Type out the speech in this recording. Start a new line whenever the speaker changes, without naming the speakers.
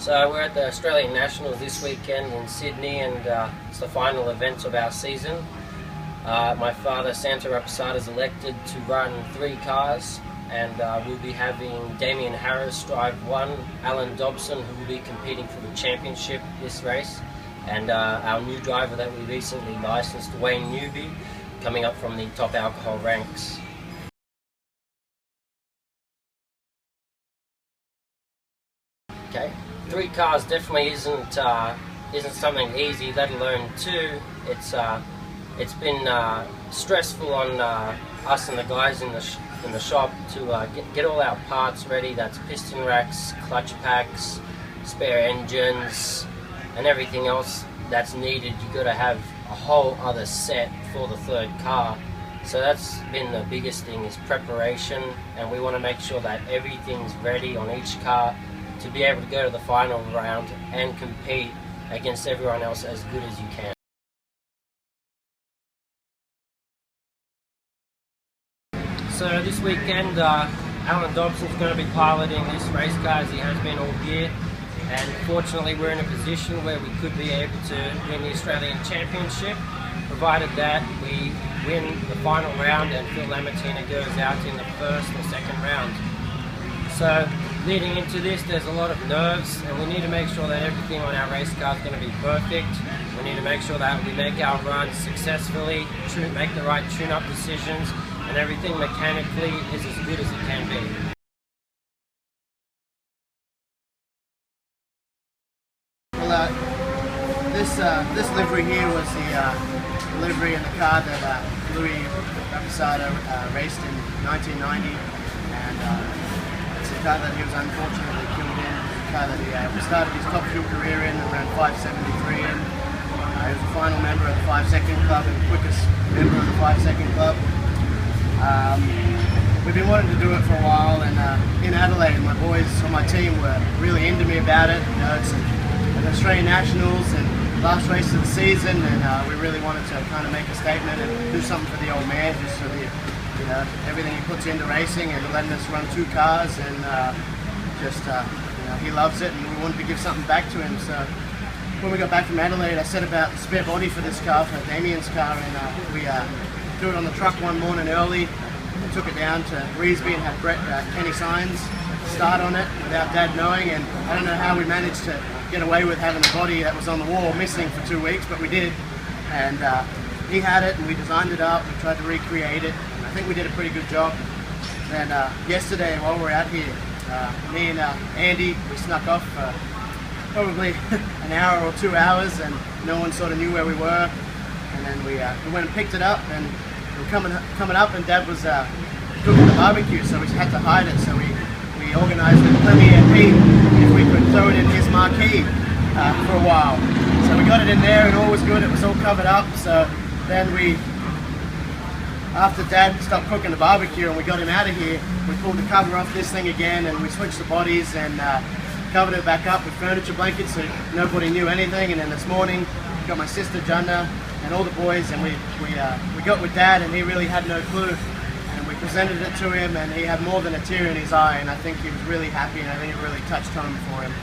So we're at the Australian Nationals this weekend in Sydney, and it's the final event of our season. My father, Santo Rapisarda, is elected to run 3 cars, and we'll be having Damien Harris drive 1, Alan Dobson, who will be competing for the championship this race, and our new driver that we recently licensed, Wayne Newby, coming up from the top alcohol ranks. Okay, 3 cars definitely isn't something easy, let alone 2. It's been stressful on us and the guys in the shop to get all our parts ready. That's piston racks, clutch packs, spare engines, and everything else that's needed. You got to have a whole other set for the 3rd car. So that's been the biggest thing, is preparation, and we want to make sure that everything's ready on each car to be able to go to the final round and compete against everyone else as good as you can. So this weekend, Alan Dobson's going to be piloting this race car, as he has been all year, and fortunately we're in a position where we could be able to win the Australian Championship, provided that we win the final round and Phil Lamartina goes out in the 1st or 2nd round. So leading into this, there's a lot of nerves, and we need to make sure that everything on our race car is going to be perfect. We need to make sure that we make our runs successfully, make the right tune-up decisions, and everything mechanically is as good as it can be.
Well, this livery here was the livery in the car that Louie Rapisarda raced in 1990, and it's a car that he was unfortunately killed in. It's a car that he started his top fuel career in around 573 in. He was the final member of the 5 Second Club and the quickest member of the 5 Second Club. We've been wanting to do it for a while, and in Adelaide my boys on my team were really into me about it. You know, it's an Australian Nationals and last race of the season, and we really wanted to kind of make a statement and do something for the old man, just for the, you know, everything he puts into racing, and letting us run 2 cars, and you know, he loves it, and we wanted to give something back to him. So when we got back from Adelaide, I set about the spare body for this car, for Damien's car, and we threw it on the truck one morning early and took it down to Revesby and had Kenny Signs start on it without Dad knowing, and I don't know how we managed to get away with having the body that was on the wall missing for 2 weeks, but we did. And he had it, and we designed it up, we tried to recreate it, and I think we did a pretty good job. And yesterday, while we were out here, me and Andy, we snuck off for probably an hour or 2 hours, and no one sort of knew where we were. And then we went and picked it up, and we were coming up, and Dad was cooking the barbecue, so we had to hide it. So we organised with Premier Pete if we could throw it in his marquee for a while. So we got it in there, and all was good. It was all covered up. So then after Dad stopped cooking the barbecue and we got him out of here, we pulled the cover off this thing again, and we switched the bodies and covered it back up with furniture blankets so nobody knew anything. And then this morning, got my sister Junda and all the boys, and we got with Dad, and he really had no clue. And we presented it to him, and he had more than a tear in his eye, and I think he was really happy, and I think it really touched home for him.